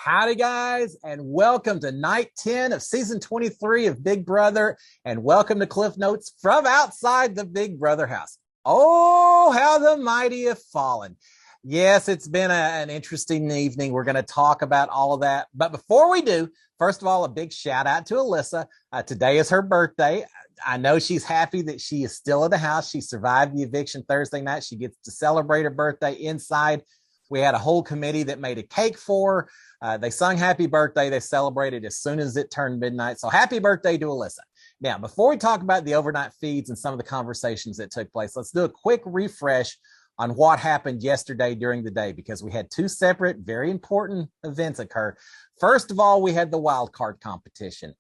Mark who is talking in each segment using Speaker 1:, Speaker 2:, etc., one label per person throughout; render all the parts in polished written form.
Speaker 1: Howdy, guys, and welcome to night 10 of season 23 of Big Brother, and welcome to Cliff Notes from outside the Big Brother house. Oh, how the mighty have fallen. Yes, it's been an interesting evening. We're going to talk about all of that. But before we do, first of all, a big shout out to Alyssa. Today is her birthday. I know she's happy that she is still in the house. She survived the eviction Thursday night. She gets to celebrate her birthday inside. We had a whole committee that made a cake for her. They sung happy birthday. They celebrated as soon as it turned midnight. So happy birthday to Alyssa. Now, before we talk about the overnight feeds and some of the conversations that took place, let's do a quick refresh on what happened yesterday during the day, because we had two separate, very important events occur. First of all, we had the wild card competition.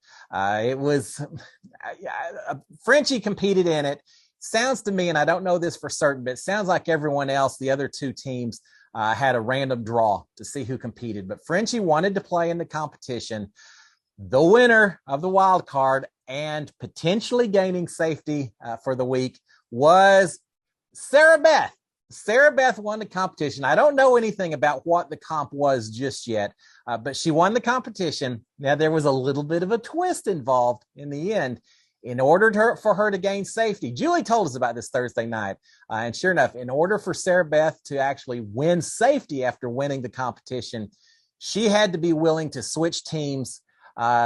Speaker 1: Frenchie competed in it. Sounds to me, and I don't know this for certain, but it sounds like everyone else, the other two teams, had a random draw to see who competed. But Frenchie wanted to play in the competition. The winner of the wild card and potentially gaining safety for the week was Sarah Beth. Sarah Beth won the competition. I don't know anything about what the comp was just yet, but she won the competition. Now, there was a little bit of a twist involved in the end. In order for her to gain safety, Julie told us about this Thursday night. And sure enough, in order for Sarah Beth to actually win safety after winning the competition, she had to be willing to switch teams,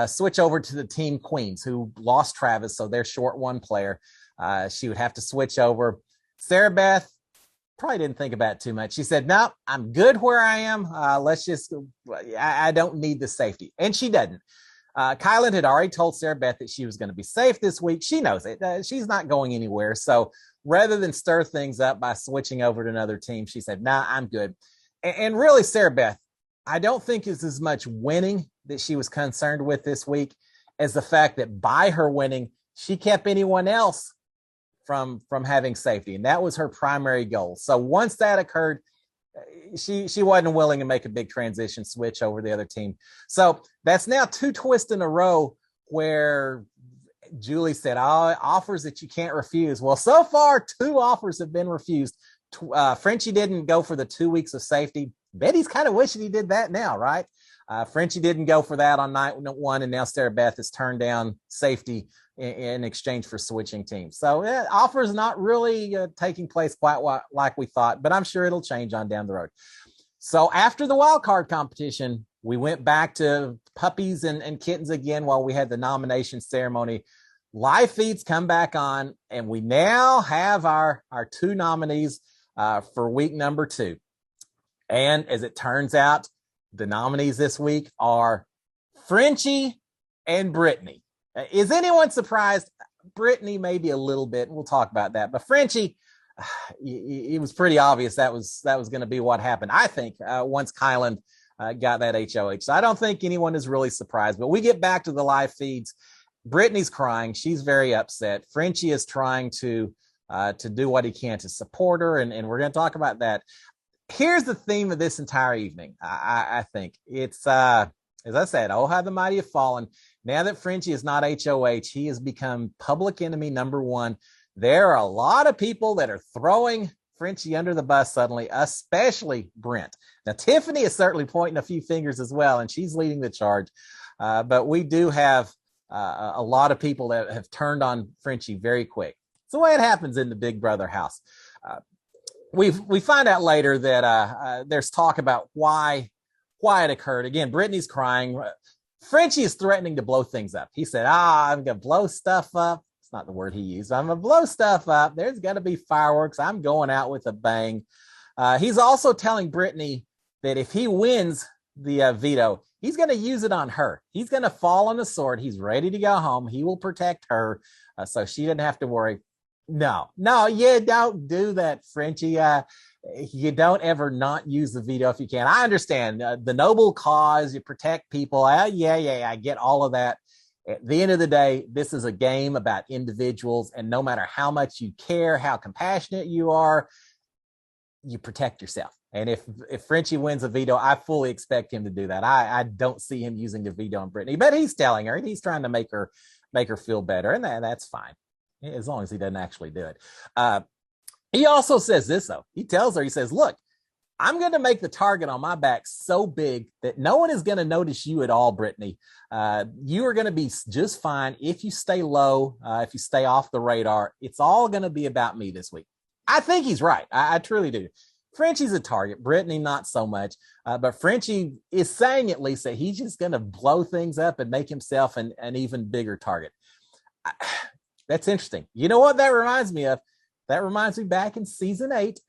Speaker 1: switch over to the team Queens, who lost Travis, so they're short one player. She would have to switch over. Sarah Beth probably didn't think about it too much. She said, no, I'm good where I am. I don't need the safety. And she doesn't. Kylan had already told Sarah Beth that she was going to be safe this week. She knows it. She's not going anywhere. So rather than stir things up by switching over to another team, she said, nah, I'm good. And really, Sarah Beth, I don't think it's as much winning that she was concerned with this week as the fact that by her winning, she kept anyone else from having safety. And that was her primary goal. So once that occurred, she wasn't willing to make a big transition switch over the other team. So that's now two twists in a row where Julie said, oh, offers that you can't refuse. Well, so far, two offers have been refused. Frenchie didn't go for the 2 weeks of safety. Betty's kind of wishing he did that now, right? Frenchie didn't go for that on night one, and now Sarah Beth has turned down safety in exchange for switching teams. So offers not really taking place quite like we thought, but I'm sure it'll change on down the road. So after the wild card competition, we went back to puppies and kittens again while we had the nomination ceremony. Live feeds come back on, and we now have our two nominees for week number 2. And as it turns out, the nominees this week are Frenchie and Brittany. Is anyone surprised? Brittany, maybe a little bit. We'll talk about that. But Frenchie, it was pretty obvious that was going to be what happened. I think once Kylan got that HOH. So I don't think anyone is really surprised. But we get back to the live feeds. Brittany's crying. She's very upset. Frenchie is trying to do what he can to support her, and we're going to talk about that. Here's the theme of this entire evening. I think it's as I said, oh, how the mighty have fallen. Now that Frenchie is not HOH, he has become public enemy number 1. There are a lot of people that are throwing Frenchie under the bus suddenly, especially Brent. Now, Tiffany is certainly pointing a few fingers as well, and she's leading the charge. But we do have a lot of people that have turned on Frenchie very quick. It's the way it happens in the Big Brother house. We find out later that there's talk about why it occurred. Again, Brittany's crying. Frenchie is threatening to blow things up. He said, I'm going to blow stuff up. It's not the word he used. I'm going to blow stuff up. There's going to be fireworks. I'm going out with a bang. He's also telling Brittany that if he wins the veto, he's going to use it on her. He's going to fall on the sword. He's ready to go home. He will protect her so she didn't have to worry. No, you don't do that, Frenchie. You don't ever not use the veto if you can. I understand the noble cause, you protect people. Yeah, I get all of that. At the end of the day, this is a game about individuals, and no matter how much you care, how compassionate you are, you protect yourself. And if Frenchie wins a veto, I fully expect him to do that. I don't see him using the veto on Brittany, but he's telling her, and he's trying to make her feel better, and that's fine, as long as he doesn't actually do it. He also says this, though. He tells her, he says, look, I'm going to make the target on my back so big that no one is going to notice you at all, Brittany. You are going to be just fine if you stay low, if you stay off the radar. It's all going to be about me this week. I think he's right. I truly do. Frenchie's a target. Brittany, not so much. But Frenchie is saying at least that he's just going to blow things up and make himself an even bigger target. That's interesting. You know what that reminds me of? That reminds me back in season 8.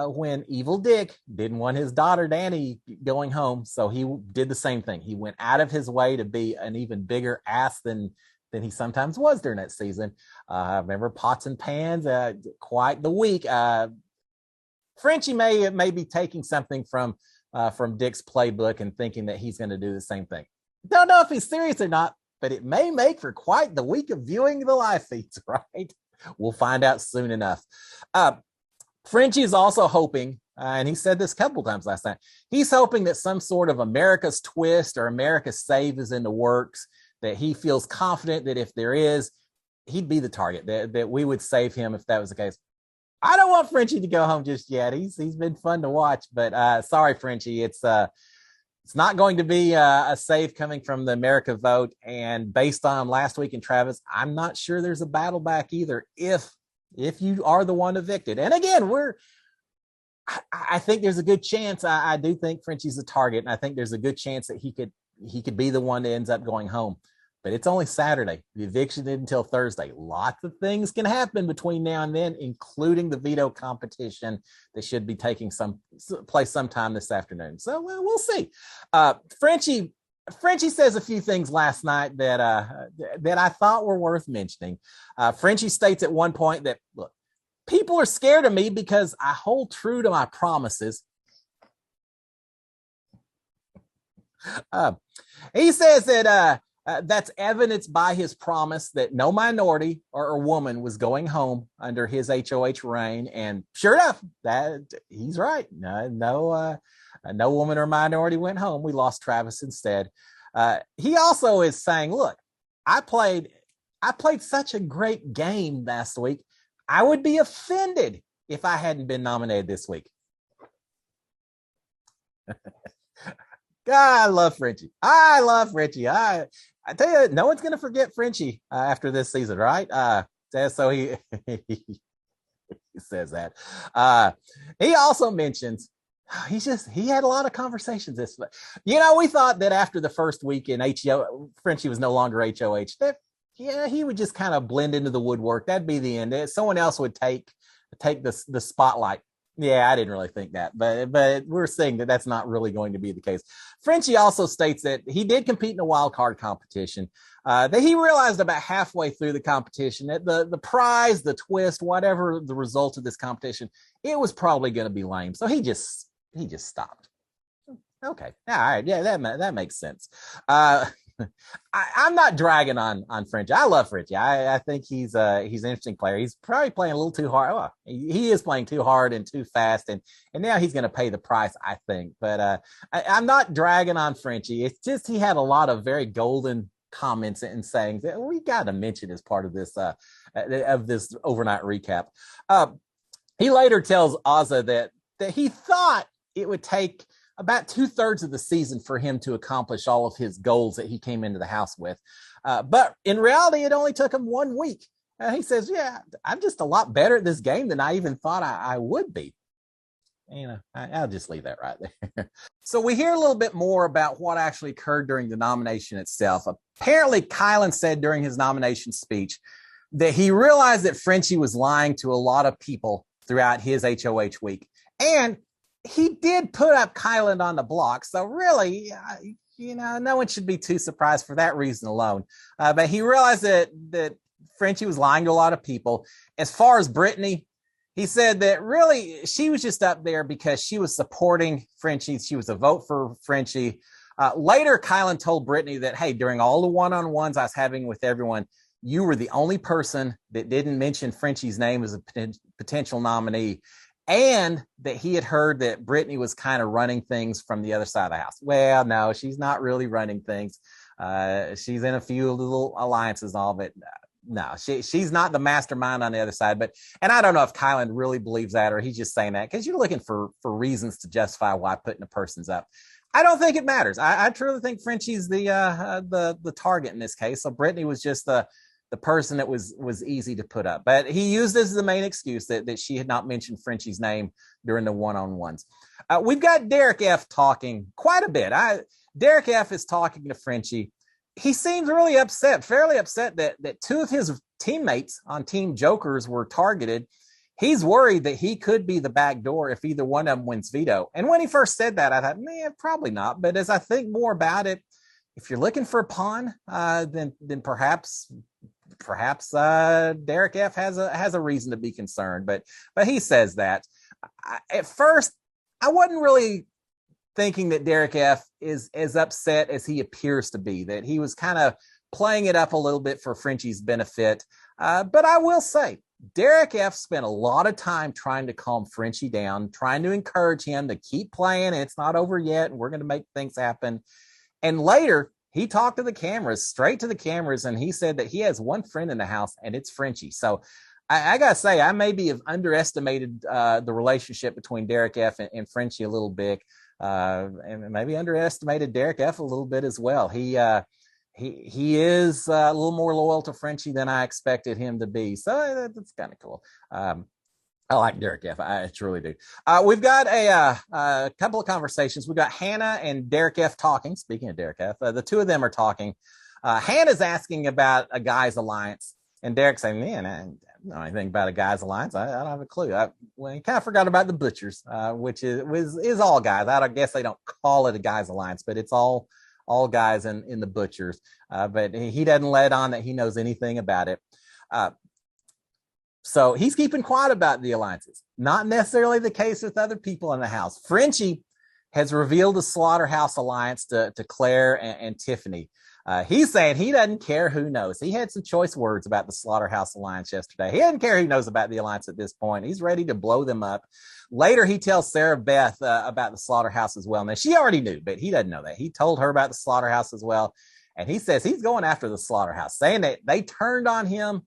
Speaker 1: When Evil Dick didn't want his daughter Danny going home, so he did the same thing. He went out of his way to be an even bigger ass than he sometimes was during that season. Remember Pots and Pans? Quite the week. Frenchie may be taking something from Dick's playbook and thinking that he's going to do the same thing. Don't know if he's serious or not, but it may make for quite the week of viewing the live feeds, right? We'll find out soon enough. Frenchie is also hoping, and he said this a couple times last night, he's hoping that some sort of America's twist or America's save is in the works, that he feels confident that if there is, he'd be the target, that we would save him if that was the case. I don't want Frenchie to go home just yet. He's been fun to watch, but sorry, Frenchie, it's not going to be a save coming from the America vote. And based on last week in Travis, I'm not sure there's a battle back either if you are the one evicted. And again, I think there's a good chance. I do think Frenchie's a target, and I think there's a good chance that he could be the one that ends up going home. But it's only Saturday. The eviction isn't until Thursday. Lots of things can happen between now and then, including the veto competition that should be taking place sometime this afternoon. So we'll see. Frenchie says a few things last night that I thought were worth mentioning. Frenchie states at one point that, look, people are scared of me because I hold true to my promises. He says that that's evidenced by his promise that no minority or woman was going home under his HOH reign. And sure enough, that he's right. No woman or minority went home. We lost Travis instead. He also is saying, look, I played such a great game last week. I would be offended if I hadn't been nominated this week. God, I love Frenchie. I tell you, no one's going to forget Frenchie after this season, right? So he says that. He also mentions he had a lot of conversations this way. We thought that after the first week in Frenchie was no longer HOH, that he would just kind of blend into the woodwork. That'd be the end. Someone else would take the spotlight. Yeah, I didn't really think that, but we're seeing that that's not really going to be the case. Frenchie also states that he did compete in a wild card competition, that he realized about halfway through the competition that the prize, the twist, whatever the result of this competition, it was probably going to be lame. So he just stopped. Okay. All right. Yeah, that makes sense. I'm not dragging on Frenchie. I love Frenchie. I think he's an interesting player. He's probably playing a little too hard. Well, he is playing too hard and too fast, and now he's going to pay the price, I think. But I'm not dragging on Frenchie. It's just he had a lot of very golden comments and sayings that we got to mention as part of this overnight recap. He later tells Ozza that he thought it would take about 2/3 of the season for him to accomplish all of his goals that he came into the house with. But in reality, it only took him 1 week. He says, yeah, I'm just a lot better at this game than I even thought I would be. I'll just leave that right there. So we hear a little bit more about what actually occurred during the nomination itself. Apparently, Kylan said during his nomination speech that he realized that Frenchie was lying to a lot of people throughout his HOH week. And he did put up Kylan on the block. So really, no one should be too surprised for that reason alone. But he realized that Frenchie was lying to a lot of people. As far as Brittany, he said that really she was just up there because she was supporting Frenchie. She was a vote for Frenchie. Later, Kylan told Brittany that, hey, during all the one-on-ones I was having with everyone, you were the only person that didn't mention Frenchie's name as a potential nominee. And that he had heard that Brittany was kind of running things from the other side of the house. Well, no, she's not really running things. She's in a few little alliances and all of it. no, she's not the mastermind on the other side. But and I don't know if Kylan really believes that or he's just saying that because you're looking for reasons to justify why putting a person's up. I don't think it matters. I truly think Frenchie's the target in this case. So Brittany was just the person that was easy to put up. But he used this as the main excuse that she had not mentioned Frenchie's name during the one-on-ones. We've got Derek F talking quite a bit. Derek F is talking to Frenchie. He seems really upset, fairly upset that two of his teammates on Team Jokers were targeted. He's worried that he could be the back door if either one of them wins veto. And when he first said that, I thought, man, probably not. But as I think more about it, if you're looking for a pawn, then perhaps Derek F has a reason to be concerned. But he says that. At first, I wasn't really thinking that Derek F is as upset as he appears to be, that he was kind of playing it up a little bit for Frenchie's benefit. But I will say, Derek F spent a lot of time trying to calm Frenchie down, trying to encourage him to keep playing. It's not over yet, and we're going to make things happen. And later, he talked to the cameras, straight to the cameras, and he said that he has one friend in the house, and it's Frenchie. So I got to say, I maybe have underestimated the relationship between Derek F and Frenchie a little bit. And maybe underestimated Derek F a little bit as well. He is a little more loyal to Frenchie than I expected him to be. So that's kind of cool. I like Derek F. I truly do. We've got a couple of conversations. We've got Hannah and Derek F talking. Speaking of Derek F, the two of them are talking. Hannah's asking about a guy's alliance, and Derek's saying, man, I don't know anything about a guy's alliance. I don't have a clue. He kind of forgot about the Butchers, which is all guys. I guess they don't call it a guy's alliance, but it's all guys in the Butchers. But he doesn't let on that he knows anything about it. So he's keeping quiet about the alliances. Not necessarily the case with other people in the house. Frenchie has revealed the Slaughterhouse alliance to Claire and Tiffany. He's saying he doesn't care who knows. He had some choice words about the Slaughterhouse alliance yesterday. He doesn't care who knows about the alliance at this point. He's ready to blow them up. Later, he tells Sarah Beth about the Slaughterhouse as well. Now, she already knew, but he doesn't know that. He told her about the Slaughterhouse as well. And he says he's going after the Slaughterhouse, saying that they turned on him.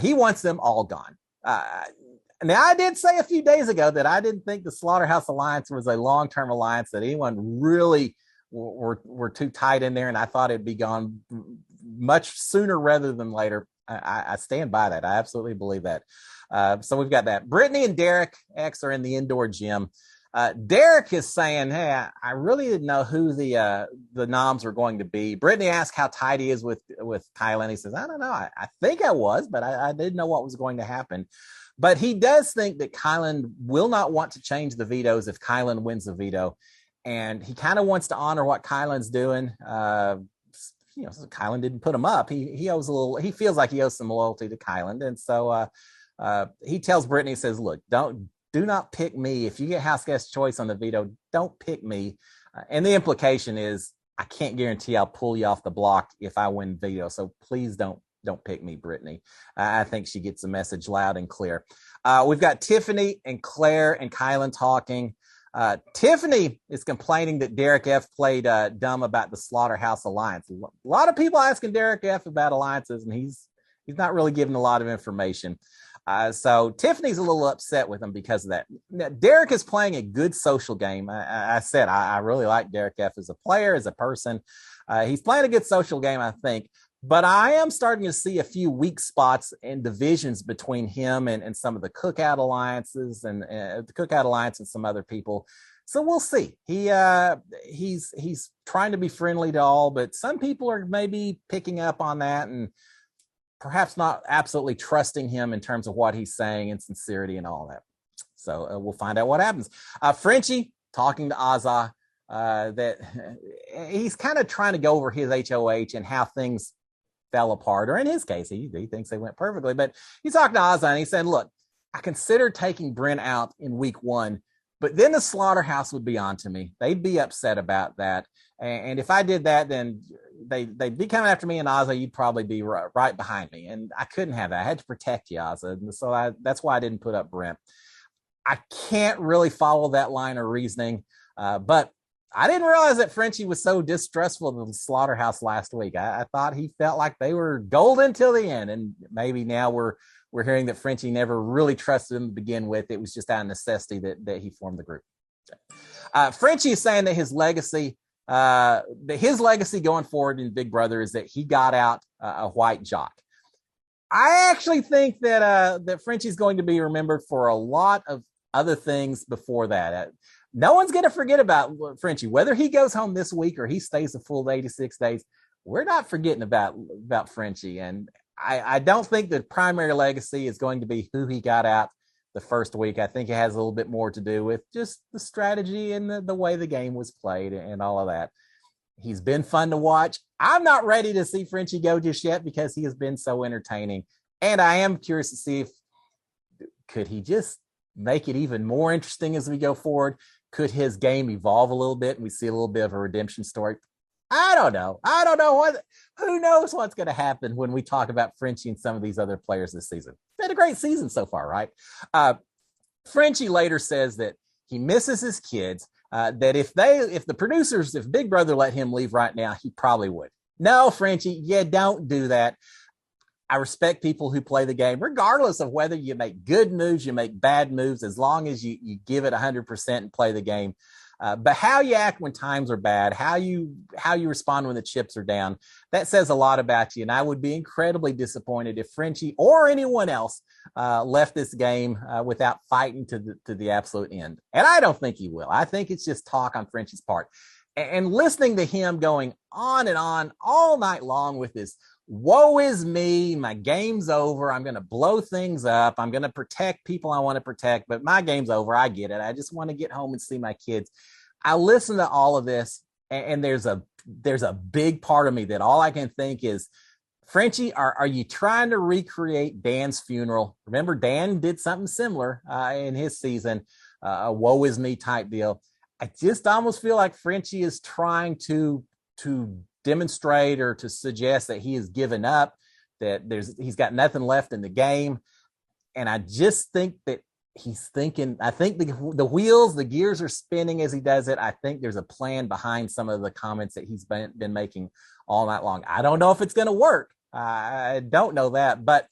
Speaker 1: He wants them all gone. Now, I did say a few days ago that I didn't think the Slaughterhouse alliance was a long-term alliance, that anyone really were too tight in there, and I thought it'd be gone much sooner rather than later. I stand by that. I absolutely believe that. So we've got that. Brittany and Derek X are in the indoor gym. Derek is saying, hey, I really didn't know who the noms were going to be. Brittany asked how tight he is with Kylan. He says, I don't know. I think I was, but I didn't know what was going to happen. But he does think that Kylan will not want to change the vetoes if Kylan wins the veto. And he kind of wants to honor what Kylan's doing. Kylan didn't put him up. He feels like he owes some loyalty to Kylan. And so he tells Brittany, he says, look, do not pick me. If you get house guest choice on the veto, don't pick me. And the implication is I can't guarantee I'll pull you off the block if I win veto. So please don't pick me, Brittany. I think she gets the message loud and clear. We've got Tiffany and Claire and Kylan talking. Tiffany is complaining that Derek F played dumb about the Slaughterhouse alliance. A lot of people asking Derek F about alliances, and he's not really giving a lot of information. So Tiffany's a little upset with him because of that. Now, Derek is playing a good social game. I said I really like Derek F as a player, as a person. He's playing a good social game, I think. But I am starting to see a few weak spots and divisions between him and some of the Cookout alliances and the Cookout Alliance and some other people. So we'll see. He's trying to be friendly to all, but some people are maybe picking up on that and perhaps not absolutely trusting him in terms of what he's saying and sincerity and all that. So we'll find out what happens. Frenchie talking to Azah, that he's kind of trying to go over his HOH and how things fell apart, or in his case, he thinks they went perfectly, but he's talking to Azah and he said, look, I considered taking Brent out in week 1, but then the Slaughterhouse would be on to me. They'd be upset about that. And if I did that, then they'd be coming after me, and Azah, you'd probably be right behind me. And I couldn't have that. I had to protect you, Azah. And so that's why I didn't put up Brent. I can't really follow that line of reasoning, but I didn't realize that Frenchie was so distrustful of the slaughterhouse last week. I thought he felt like they were golden till the end, and maybe now we're hearing that Frenchie never really trusted him to begin with. It was just out of necessity that he formed the group. Frenchie is saying that his legacy going forward in Big Brother is that he got out a white jock. I actually think that Frenchie's going to be remembered for a lot of other things before that. No one's going to forget about Frenchie, whether he goes home this week or he stays a full 86 days. We're not forgetting about Frenchie. And I don't think the primary legacy is going to be who he got out the first week. I think it has a little bit more to do with just the strategy and the way the game was played and all of that. He's been fun to watch. I'm not ready to see Frenchie go just yet because he has been so entertaining. And I am curious to see if could he just make it even more interesting as we go forward. Could his game evolve a little bit and we see a little bit of a redemption story? I don't know. Who knows what's going to happen when we talk about Frenchie and some of these other players this season. It's been a great season so far, right? Frenchie later says that he misses his kids, that if Big Brother let him leave right now, he probably would. No, Frenchie, don't do that. I respect people who play the game, regardless of whether you make good moves, you make bad moves, as long as you give it 100% and play the game. But how you act when times are bad, how you respond when the chips are down, that says a lot about you. And I would be incredibly disappointed if Frenchie or anyone else left this game without fighting to the absolute end. And I don't think he will. I think it's just talk on Frenchie's part. And listening to him going on and on all night long with this, woe is me, my game's over, I'm going to blow things up, I'm going to protect people I want to protect, but my game's over, I get it, I just want to get home and see my kids. I listen to all of this, and there's a big part of me that all I can think is, Frenchie, are you trying to recreate Dan's funeral? Remember, Dan did something similar in his season, a woe is me type deal. I just almost feel like Frenchie is trying to demonstrate or to suggest that he has given up, that he's got nothing left in the game. And I just think that he's thinking, I think the gears are spinning as he does it. I think there's a plan behind some of the comments that he's been making all night long. I don't know if it's going to work. I don't know that, but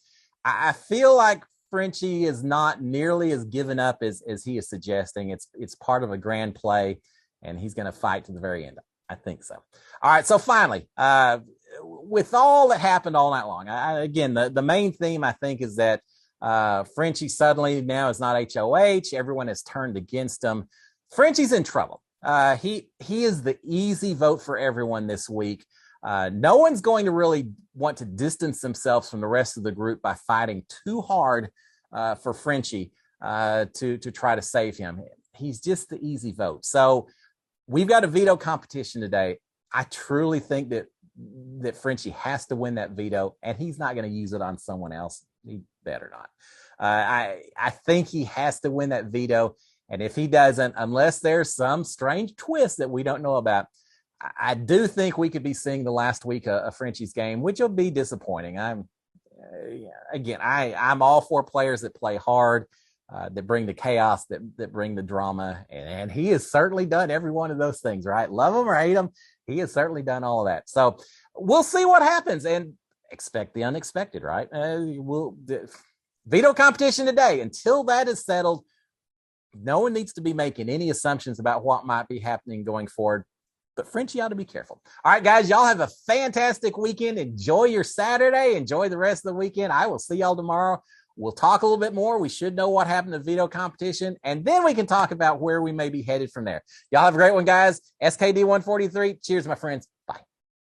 Speaker 1: I feel like Frenchie is not nearly as given up as he is suggesting. It's part of a grand play, and he's going to fight to the very end. I think so. All right. So finally, with all that happened all night long, again, the main theme I think is that Frenchie suddenly now is not HOH. Everyone has turned against him. Frenchie's in trouble. He is the easy vote for everyone this week. No one's going to really want to distance themselves from the rest of the group by fighting too hard for Frenchie to try to save him. He's just the easy vote. So we've got a veto competition today. I truly think that Frenchie has to win that veto, and he's not going to use it on someone else. He better not. I think he has to win that veto, and if he doesn't, unless there's some strange twist that we don't know about, I do think we could be seeing the last week of Frenchie's game, which will be disappointing. I'm all for players that play hard, that bring the chaos, that bring the drama. And he has certainly done every one of those things, right? Love him or hate him, he has certainly done all of that. So we'll see what happens and expect the unexpected, right? Veto competition today. Until that is settled, no one needs to be making any assumptions about what might be happening going forward. But Frenchie ought to be careful. All right, guys, y'all have a fantastic weekend. Enjoy your Saturday. Enjoy the rest of the weekend. I will see y'all tomorrow. We'll talk a little bit more. We should know what happened to the veto competition, and then we can talk about where we may be headed from there. Y'all have a great one, guys. SKD 143. Cheers, my friends.